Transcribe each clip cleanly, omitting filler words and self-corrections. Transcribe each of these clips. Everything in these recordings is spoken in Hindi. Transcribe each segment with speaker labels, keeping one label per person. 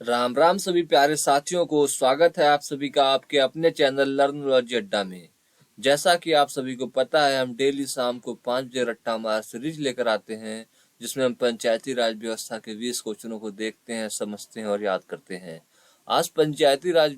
Speaker 1: राम राम सभी प्यारे साथियों को स्वागत है आप सभी का आपके अपने चैनल लर्नोलॉजी अड्डा में। जैसा कि आप सभी को पता है, हम डेली शाम को 5 बजे रट्टा मार सीरीज लेकर आते हैं, जिसमें हम पंचायती राज व्यवस्था के 20 क्वेश्चनों को देखते हैं, समझते हैं और याद करते हैं। आज पंचायती राज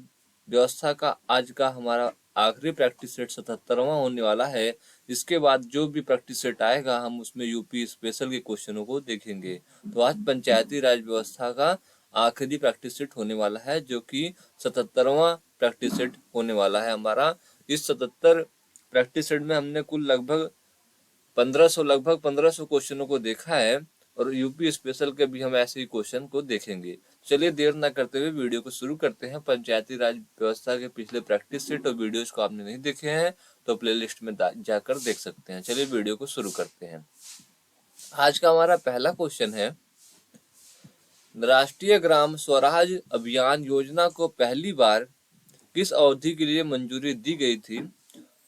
Speaker 1: व्यवस्था का आज का हमारा आखिरी प्रैक्टिस सेट 77वां होने वाला है। इसके बाद जो भी प्रैक्टिस सेट आएगा हम उसमें यूपी स्पेशल के क्वेश्चनों को देखेंगे। तो आज पंचायती राज व्यवस्था का आखिरी प्रैक्टिस सेट होने वाला है, जो कि 77वां प्रैक्टिस सेट होने वाला है हमारा। इस 77 प्रैक्टिस सेट में हमने कुल लगभग 1500 क्वेश्चनों को देखा है और यूपी स्पेशल के भी हम ऐसे ही क्वेश्चन को देखेंगे। चलिए देर न करते हुए वीडियो को शुरू करते हैं। पंचायती राज व्यवस्था के पिछले प्रैक्टिस सेट और वीडियोस को आपने नहीं देखे हैं तो प्लेलिस्ट में जाकर देख सकते हैं। चलिए वीडियो को शुरू करते हैं। आज का हमारा पहला क्वेश्चन है, राष्ट्रीय ग्राम स्वराज अभियान योजना को पहली बार किस अवधि के लिए मंजूरी दी गई थी?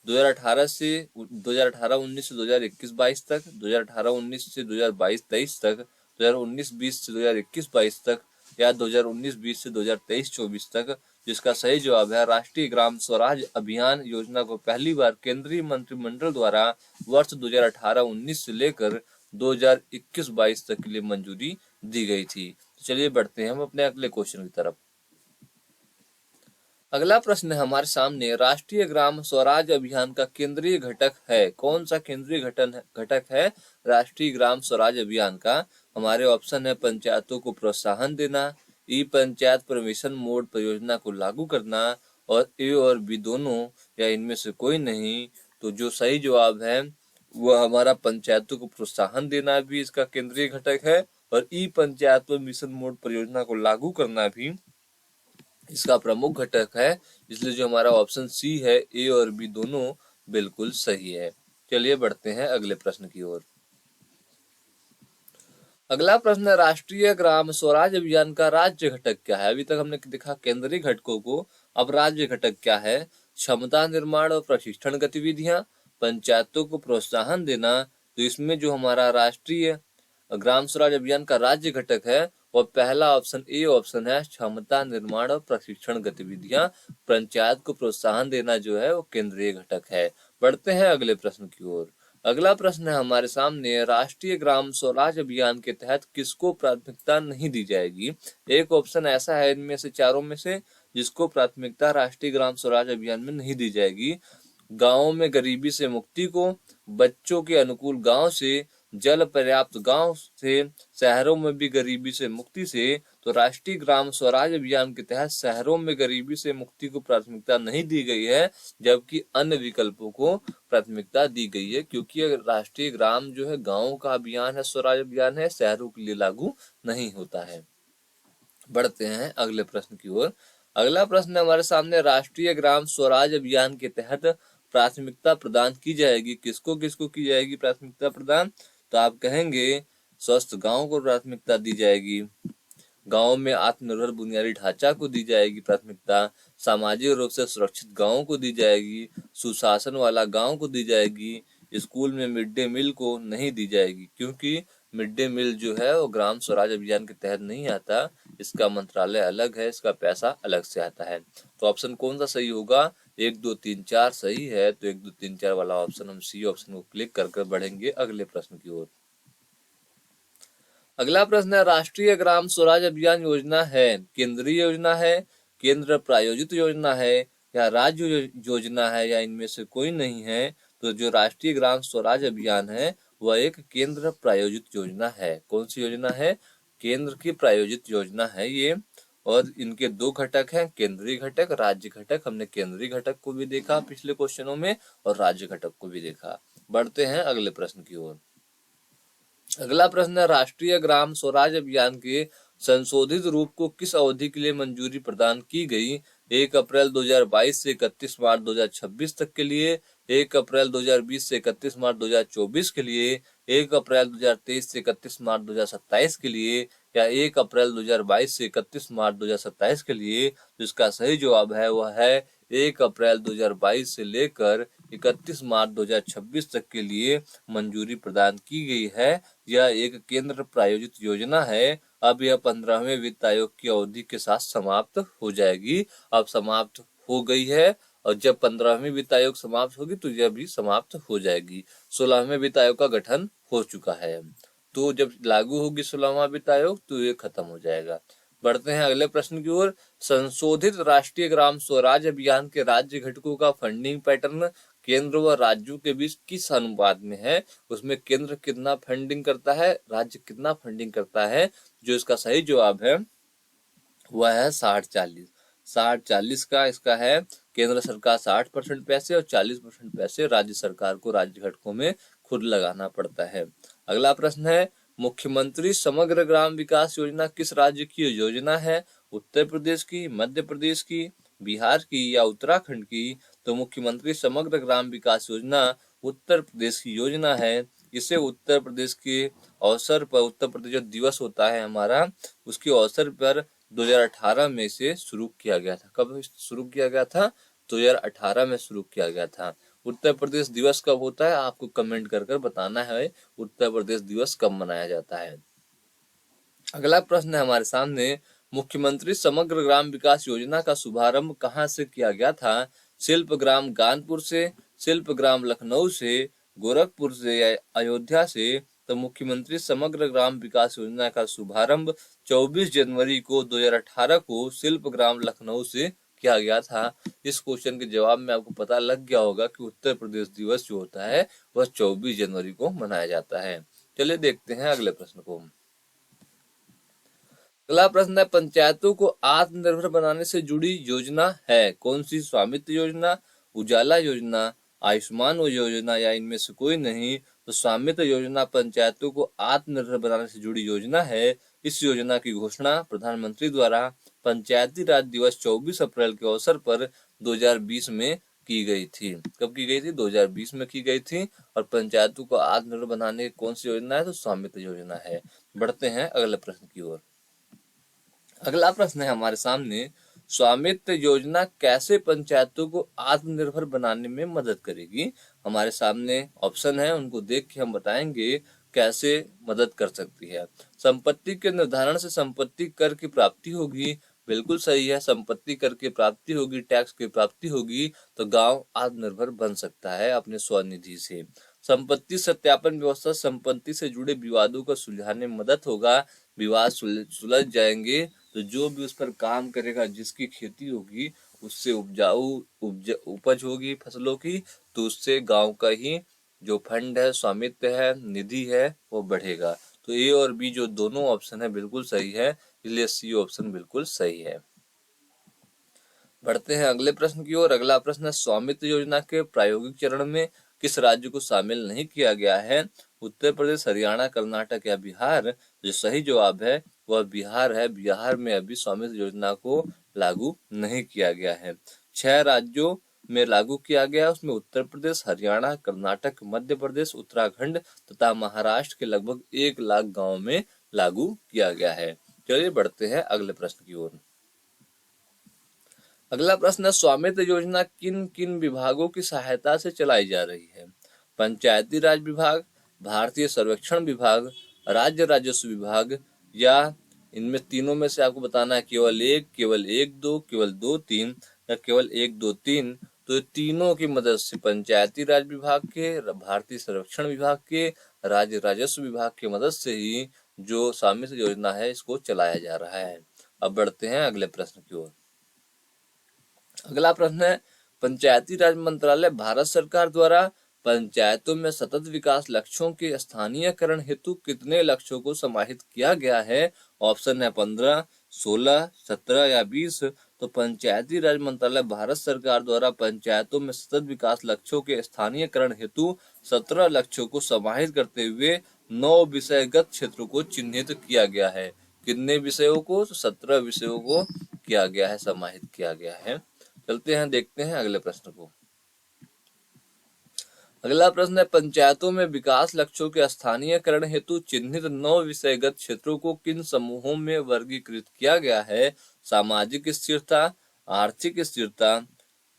Speaker 1: 2018 से 2018-19 से 2021-22 तक, 2018-19 से 2022-23 तक, 2019-20 से 2021-22 तक या 2019-20 से 2023-24 तक। जिसका सही जवाब है राष्ट्रीय ग्राम स्वराज अभियान योजना को पहली बार केंद्रीय मंत्रिमंडल द्वारा वर्ष 2018-19 से लेकर 2021-22 तक के लिए मंजूरी दी गई थी। चलिए बढ़ते हैं हम अपने अगले क्वेश्चन की तरफ। अगला प्रश्न है हमारे सामने, राष्ट्रीय ग्राम स्वराज अभियान का केंद्रीय घटक है? कौन सा केंद्रीय घटक है राष्ट्रीय ग्राम स्वराज अभियान का? हमारे ऑप्शन है पंचायतों को प्रोत्साहन देना, ई पंचायत परमिशन मोड परियोजना को लागू करना और ए और बी दोनों या इनमें से कोई नहीं। तो जो सही जवाब है वह हमारा पंचायतों को प्रोत्साहन देना भी इसका केंद्रीय घटक है और ई पंचायत परमिशन मोड परियोजना को लागू करना भी इसका प्रमुख घटक है। इसलिए जो हमारा ऑप्शन सी है, ए और बी दोनों बिल्कुल सही है। चलिए बढ़ते हैं अगले प्रश्न की ओर। अगला प्रश्न है, राष्ट्रीय ग्राम स्वराज अभियान का राज्य घटक क्या है? अभी तक हमने देखा केंद्रीय घटकों को, अब राज्य घटक क्या है? क्षमता निर्माण और प्रशिक्षण गतिविधियां, पंचायतों को प्रोत्साहन देना। तो इसमें जो हमारा राष्ट्रीय ग्राम स्वराज अभियान का राज्य घटक है और पहला ऑप्शन ए ऑप्शन है, क्षमता निर्माण और प्रशिक्षण गतिविधियां। पंचायत को प्रोत्साहन देना जो है वो केंद्रीय घटक है। बढ़ते हैं अगले प्रश्न की ओर। अगला प्रश्न है हमारे सामने, राष्ट्रीय ग्राम स्वराज अभियान के तहत किसको प्राथमिकता नहीं दी जाएगी? एक ऑप्शन ऐसा है इनमें से चारों में से जिसको प्राथमिकता राष्ट्रीय ग्राम स्वराज अभियान में नहीं दी जाएगी। गाँव में गरीबी से मुक्ति को, बच्चों के अनुकूल गाँव से, जल पर्याप्त गांव से, शहरों में भी गरीबी से मुक्ति से। तो राष्ट्रीय ग्राम स्वराज अभियान के तहत शहरों में गरीबी से मुक्ति को प्राथमिकता नहीं दी गई है, जबकि अन्य विकल्पों को प्राथमिकता दी गई है, क्योंकि राष्ट्रीय ग्राम जो है गांवों का अभियान है, स्वराज अभियान है, शहरों के लिए लागू नहीं होता है। बढ़ते हैं अगले प्रश्न की ओर। अगला प्रश्न हमारे सामने, राष्ट्रीय ग्राम स्वराज अभियान के तहत प्राथमिकता प्रदान की जाएगी? किसको किसको की जाएगी प्राथमिकता प्रदान? तो आप कहेंगे स्वस्थ गांव को प्राथमिकता दी जाएगी, गांव में आत्मनिर्भर बुनियादी ढांचा को दी जाएगी प्राथमिकता, सामाजिक रूप से सुरक्षित गांव को दी जाएगी, सुशासन वाला गांव को दी जाएगी, स्कूल में मिड डे मील को नहीं दी जाएगी, क्योंकि मिड डे मील जो है वो ग्राम स्वराज अभियान के तहत नहीं आता, इसका मंत्रालय अलग है, इसका पैसा अलग से आता है। तो ऑप्शन कौन सा सही होगा? 1 2 3 4 सही है, तो 1 2 3 4 वाला ऑप्शन, हम सी ऑप्शन को क्लिक कर बढ़ेंगे अगले प्रश्न की ओर। अगला प्रश्न है, राष्ट्रीय ग्राम स्वराज अभियान योजना है केंद्रीय योजना है, केंद्र प्रायोजित योजना है या राज्य योजना है या इनमें से कोई नहीं है? तो जो राष्ट्रीय ग्राम स्वराज अभियान है वह एक केंद्र प्रायोजित योजना है। कौन सी योजना है? केंद्र की प्रायोजित योजना है ये, और इनके दो घटक हैं, केंद्रीय घटक, राज्य घटक। हमने केंद्रीय घटक को भी देखा पिछले क्वेश्चनों में और राज्य घटक को भी देखा। बढ़ते हैं अगले प्रश्न की ओर। अगला प्रश्न है, राष्ट्रीय ग्राम स्वराज अभियान के संशोधित रूप को किस अवधि के लिए मंजूरी प्रदान की गई? 1 अप्रैल 2022 से 31 मार्च 2026 तक के लिए, 1 अप्रैल 2020 से 31 मार्च 2024 के लिए, 1 अप्रैल 2023 से 31 मार्च 2027 के लिए या 1 अप्रैल 2022 से 31 मार्च 2027 के लिए? जिसका सही जवाब है वह है 1 अप्रैल 2022 से लेकर 31 मार्च 2026 तक के लिए मंजूरी प्रदान की गई है। यह एक केंद्र प्रायोजित योजना है अब यह 15वें वित्त आयोग की अवधि के साथ समाप्त हो जाएगी। अब समाप्त हो गई है और जब 15वीं वित्त आयोग समाप्त होगी तो यह भी समाप्त हो जाएगी। 16वें वित्त आयोग का गठन हो चुका है, तो जब लागू होगी 16वां वित्त आयोग तो ये खत्म हो जाएगा। बढ़ते हैं अगले प्रश्न की ओर। संशोधित राष्ट्रीय ग्राम स्वराज अभियान के राज्य घटकों का फंडिंग पैटर्न केंद्र व राज्यों के बीच किस अनुपात में है? उसमें केंद्र कितना फंडिंग करता है, राज्य कितना फंडिंग करता है? जो इसका सही जवाब है वह है 60-40। 60-40 का इसका है। केंद्र सरकार 60% पैसे और 40% पैसे राज्य सरकार को राज्य घटकों में खुद लगाना पड़ता है। अगला प्रश्न है, मुख्यमंत्री समग्र ग्राम विकास योजना किस राज्य की योजना है? उत्तर प्रदेश की, मध्य प्रदेश की, बिहार की या उत्तराखंड की? तो मुख्यमंत्री समग्र ग्राम विकास योजना उत्तर प्रदेश की योजना है। इसे उत्तर प्रदेश के अवसर पर, उत्तर प्रदेश जो दिवस होता है हमारा, उसके अवसर पर 2018 में इसे शुरू किया गया था। कब शुरू किया गया था? 2018 में शुरू किया गया था। उत्तर प्रदेश दिवस कब होता है आपको कमेंट कर कर बताना है, उत्तर प्रदेश दिवस कब मनाया जाता है। अगला प्रश्न है हमारे सामने, मुख्यमंत्री समग्र ग्राम विकास योजना का शुभारंभ कहाँ से किया गया था? शिल्पग्राम कानपुर से, शिल्पग्राम लखनऊ से, गोरखपुर से या अयोध्या से? तो मुख्यमंत्री समग्र ग्राम विकास योजना का शुभारंभ 24 जनवरी को 2018 को शिल्पग्राम लखनऊ से किया गया था। इस क्वेश्चन के जवाब में आपको पता लग गया होगा कि उत्तर प्रदेश दिवस जो होता है वह 24 जनवरी को मनाया जाता है। चलिए देखते हैं अगले प्रश्न को। अगला प्रश्न है, पंचायतों को आत्मनिर्भर बनाने से जुड़ी योजना है कौन सी? स्वामित्व योजना, उजाला योजना, आयुष्मान योजना या इनमें से कोई नहीं? तो स्वामित्व योजना पंचायतों को आत्मनिर्भर बनाने से जुड़ी योजना है। इस योजना की घोषणा प्रधानमंत्री द्वारा पंचायती राज दिवस 24 अप्रैल के अवसर पर 2020 में की गई थी। कब की गई थी? 2020 में की गई थी। और पंचायतों को आत्मनिर्भर बनाने की कौन सी योजना है? तो स्वामित्व योजना है। बढ़ते हैं अगले प्रश्न की ओर। अगला प्रश्न है हमारे सामने, स्वामित्व योजना कैसे पंचायतों को आत्मनिर्भर बनाने में मदद करेगी? हमारे सामने ऑप्शन है, उनको देख के हम बताएंगे कैसे मदद कर सकती है। संपत्ति के निर्धारण से संपत्ति कर की प्राप्ति होगी, बिल्कुल सही है। संपत्ति कर की प्राप्ति होगी, टैक्स की प्राप्ति होगी, तो गांव आत्मनिर्भर बन सकता है अपने स्वनिधि से। संपत्ति सत्यापन व्यवस्था संपत्ति से जुड़े विवादों को सुलझाने में मदद होगा। विवाद सुलझ जाएंगे तो जो भी उस पर काम करेगा, जिसकी खेती होगी उससे उपज होगी फसलों की, तो उससे गांव का ही जो फंड है, स्वामित्व है, निधि है, वो बढ़ेगा। तो ए और बी जो दोनों ऑप्शन है बिल्कुल सही है, इसलिए सी ऑप्शन बिल्कुल सही है। बढ़ते हैं अगले प्रश्न की ओर। अगला प्रश्न है, स्वामित्व योजना के प्रायोगिक चरण में किस राज्य को शामिल नहीं किया गया है? उत्तर प्रदेश, हरियाणा, कर्नाटक या बिहार? जो सही जवाब है वह बिहार है। बिहार में अभी स्वामित्व योजना को लागू नहीं किया गया है। 6 राज्यों में लागू किया गया, उसमें उत्तर प्रदेश, हरियाणा, कर्नाटक, मध्य प्रदेश, उत्तराखंड तथा महाराष्ट्र के लगभग 1 लाख गाँव में लागू किया गया है। चलिए बढ़ते हैं अगले प्रश्न की ओर। अगला प्रश्न है, स्वामित्व योजना किन किन विभागों की सहायता से चलाई जा रही है? पंचायती राज विभाग, भारतीय सर्वेक्षण विभाग, राज्य राजस्व विभाग या इनमें तीनों में से आपको बताना है केवल एक, केवल 1-2, केवल 2-3 या केवल 1-2-3? तो तीनों की मदद से पंचायती राज विभाग के, भारतीय सर्वेक्षण विभाग के, राज्य राजस्व विभाग की मदद से ही जो स्वामित्व योजना है इसको चलाया जा रहा है। अब बढ़ते हैं अगले प्रश्न की ओर। अगला प्रश्न है, पंचायती राज मंत्रालय भारत सरकार द्वारा पंचायतों में सतत विकास लक्ष्यों के स्थानीयकरण हेतु कितने लक्ष्यों को समाहित किया गया है? ऑप्शन है 15, 16, 17 या 20। तो पंचायती राज मंत्रालय भारत सरकार द्वारा पंचायतों में सतत विकास लक्ष्यों के स्थानीयकरण हेतु 17 लक्ष्यों को समाहित करते हुए 9 विषयगत क्षेत्रों को चिन्हित किया गया है। कितने विषयों को? 17 विषयों को किया गया है, समाहित किया गया है। चलते हैं, देखते हैं अगले प्रश्न को। अगला प्रश्न है, पंचायतों में विकास लक्ष्यों के स्थानीयकरण हेतु चिन्हित 9 विषयगत क्षेत्रों को किन समूहों में वर्गीकृत किया गया है? सामाजिक स्थिरता, आर्थिक स्थिरता,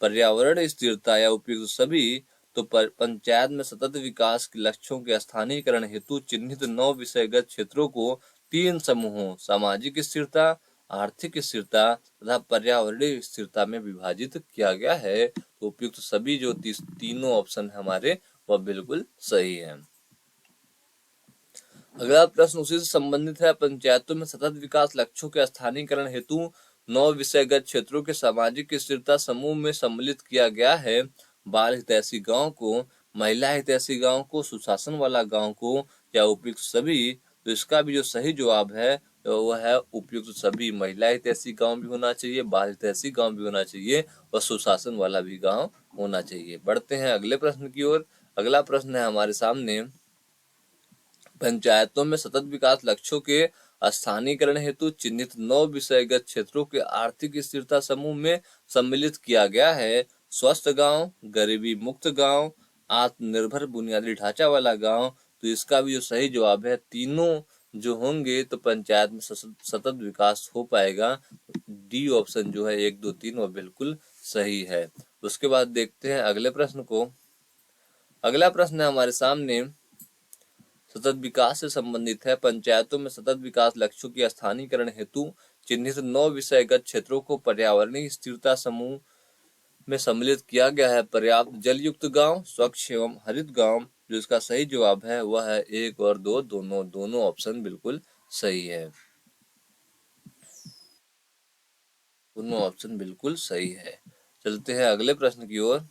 Speaker 1: पर्यावरण स्थिरता या उपयुक्त सभी? तो पंचायत में सतत विकास के लक्ष्यों के स्थानीयकरण हेतु चिन्हित 9 विषयगत क्षेत्रों को तीन समूहों सामाजिक स्थिरता, आर्थिक स्थिरता तथा पर्यावरणीय स्थिरता में विभाजित किया गया है। तो उपयुक्त सभी जो तीनों ऑप्शन है हमारे वह बिल्कुल सही है। अगला प्रश्न उसी से संबंधित है। पंचायतों में सतत विकास लक्ष्यों के स्थानीयकरण हेतु 9 विषयगत क्षेत्रों के सामाजिक स्थिरता समूह में सम्मिलित किया गया है। बाल हितैषी गांव को, महिला हितैषी गांव को, सुशासन वाला गांव को या उपयुक्त सभी। तो इसका भी जो सही जवाब है तो वह है उपयुक्त सभी। महिला हितैषी गांव भी होना चाहिए, बाल हितैषी गांव भी होना चाहिए और सुशासन वाला भी गांव होना चाहिए। बढ़ते हैं अगले प्रश्न की ओर। अगला प्रश्न है हमारे सामने, पंचायतों में सतत विकास लक्ष्यों के स्थानीयकरण हेतु चिन्हित 9 विषयगत क्षेत्रों के आर्थिक स्थिरता समूह में सम्मिलित किया गया है। स्वस्थ गांव, गरीबी मुक्त गांव, आत्मनिर्भर बुनियादी ढांचा वाला गांव। तो इसका भी जो सही जवाब है, तीनों जो होंगे तो पंचायत में सतत विकास हो पाएगा। डी ऑप्शन जो है 1, 2, 3 वह बिल्कुल सही है। उसके बाद देखते हैं अगले प्रश्न को। अगला प्रश्न है हमारे सामने, सतत विकास से संबंधित है। पंचायतों में सतत विकास लक्ष्यों के स्थानीयकरण हेतु चिन्हित 9 विषयगत क्षेत्रों को पर्यावरणीय स्थिरता समूह में सम्मिलित किया गया है। पर्याप्त जल युक्त गांव, स्वच्छ एवं हरित गांव। जो इसका सही जवाब है वह है 1 और 2, दोनों ऑप्शन बिल्कुल सही है। दोनों ऑप्शन बिल्कुल सही है। चलते हैं अगले प्रश्न की ओर।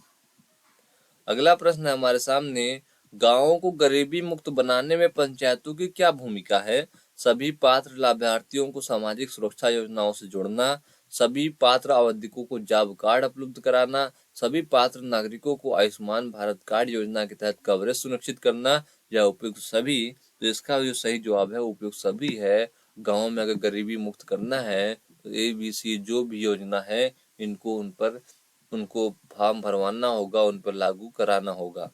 Speaker 1: अगला प्रश्न है हमारे सामने, गांवों को गरीबी मुक्त बनाने में पंचायतों की क्या भूमिका है? सभी पात्र लाभार्थियों को सामाजिक सुरक्षा योजनाओं से जोड़ना, सभी पात्र आवंटितों को जॉब कार्ड उपलब्ध कराना, सभी पात्र नागरिकों को आयुष्मान भारत कार्ड योजना के तहत कवरेज सुनिश्चित करना या उपयुक्त सभी। तो इसका जो सही जवाब है उपयुक्त सभी है। गाँव में अगर गरीबी मुक्त करना है तो ABC जो भी योजना है इनको उनको फॉर्म भरवाना होगा, उन पर लागू कराना होगा।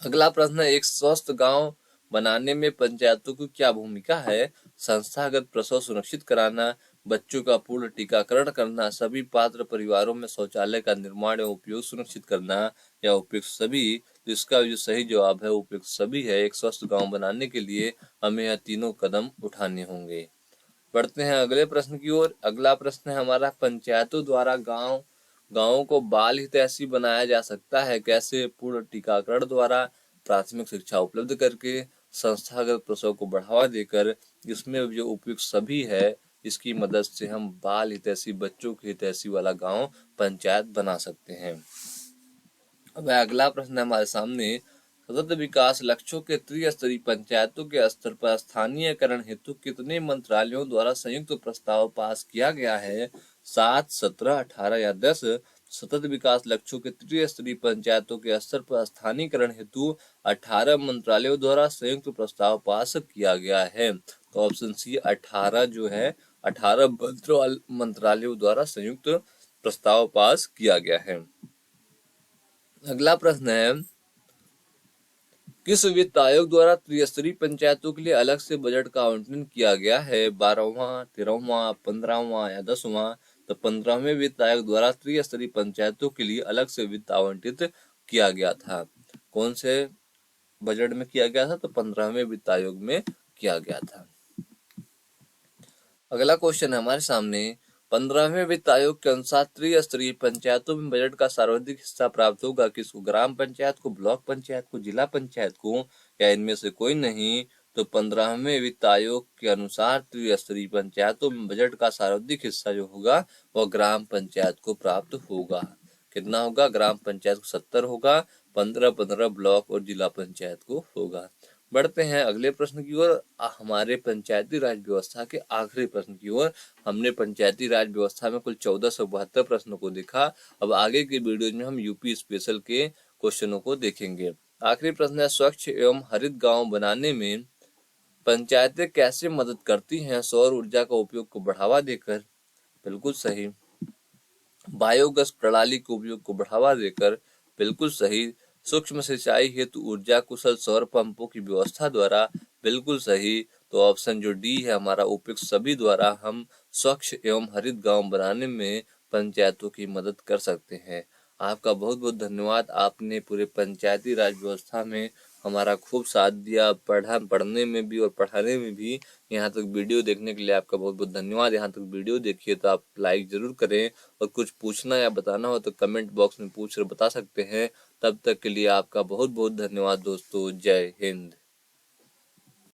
Speaker 1: अगला प्रश्न है, एक स्वस्थ गांव बनाने में पंचायतों की क्या भूमिका है? संस्थागत प्रसव सुनिश्चित कराना, बच्चों का पूर्ण टीकाकरण करना, सभी पात्र परिवारों में शौचालय का निर्माण एवं उपयोग सुनिश्चित करना या उपयुक्त सभी। तो इसका जो सही जवाब है उपयुक्त सभी है। एक स्वस्थ गांव बनाने के लिए हमें यह तीनों कदम उठाने होंगे। बढ़ते हैं अगले प्रश्न की ओर। अगला प्रश्न है हमारा, पंचायतों द्वारा गांवों को बाल हितैषी बनाया जा सकता है कैसे? पूर्ण टीकाकरण द्वारा, प्राथमिक शिक्षा उपलब्ध करके, संस्थागत प्रसव को बढ़ावा देकर। इसमें जो उपयुक्त सभी है इसकी मदद से हम बाल हितैषी, बच्चों के हितैषी वाला गांव पंचायत बना सकते हैं। अब अगला प्रश्न है हमारे सामने, सतत विकास लक्ष्यों के त्रिस्तरीय पंचायतों के स्तर पर स्थानीयकरण हेतु कितने मंत्रालयों द्वारा संयुक्त प्रस्ताव पास किया गया है? 7, 17, 18 या 10। सतत विकास लक्ष्यों के त्रिस्तरीय पंचायतों के स्तर पर स्थानीयकरण हेतु 18 मंत्रालयों द्वारा संयुक्त प्रस्ताव पास किया गया है। तो ऑप्शन सी 18 जो है 18 मंत्रालयों द्वारा संयुक्त प्रस्ताव पास किया गया है। अगला प्रश्न है, किस वित्त आयोग द्वारा त्रिस्तरीय पंचायतों के लिए अलग से बजट का आवंटन किया गया है? 12वां, 13वां, 15वां या 10वां। तो 15वें वित्त आयोग द्वारा त्रिस्तरीय पंचायतों के लिए अलग से वित्त आवंटित किया गया था। कौन से बजट में किया गया था? तो 15वें वित्त आयोग में किया गया था। अगला क्वेश्चन है हमारे सामने, 15वें वित्त आयोग के अनुसार त्रिस्तरीय पंचायतों में बजट का सर्वाधिक हिस्सा प्राप्त होगा किसको? ग्राम पंचायत को, ब्लॉक पंचायत को, जिला पंचायत को या इनमें से कोई नहीं। तो 15वें वित्त आयोग के अनुसार त्रिस्तरीय पंचायतों में बजट का सर्वाधिक हिस्सा जो होगा वह ग्राम पंचायत को प्राप्त होगा। कितना होगा? ग्राम पंचायत को 70 होगा, 15 ब्लॉक और जिला पंचायत को होगा। बढ़ते हैं अगले प्रश्न की ओर, हमारे पंचायती राज व्यवस्था के आखिरी प्रश्न की ओर। हमने पंचायती राज व्यवस्था में कुल 1472 प्रश्नों को देखा। अब आगे के वीडियो में हम यूपी स्पेशल के क्वेश्चनों को देखेंगे। आखिरी प्रश्न है, स्वच्छ एवं हरित गांव बनाने में पंचायतें कैसे मदद करती हैं? सौर ऊर्जा का उपयोग को बढ़ावा देकर, बिल्कुल सही। बायोगैस प्रणाली के उपयोग को बढ़ावा देकर, बिल्कुल सही। सूक्ष्म सिंचाई हेतु ऊर्जा कुशल सौर पंपों की व्यवस्था द्वारा, बिल्कुल सही। तो ऑप्शन जो डी है हमारा उपयुक्त सभी द्वारा हम स्वच्छ एवं हरित गांव बनाने में पंचायतों की मदद कर सकते हैं। आपका बहुत बहुत धन्यवाद। आपने पूरे पंचायती राज व्यवस्था में हमारा खूब साथ दिया, पढ़ने में भी और पढ़ाने में भी। यहाँ तक वीडियो देखने के लिए आपका बहुत बहुत धन्यवाद। यहाँ तक वीडियो देखिए तो आप लाइक जरूर करें, और कुछ पूछना या बताना हो तो कमेंट बॉक्स में पूछ कर बता सकते हैं। तब तक के लिए आपका बहुत बहुत धन्यवाद दोस्तों। जय हिंद।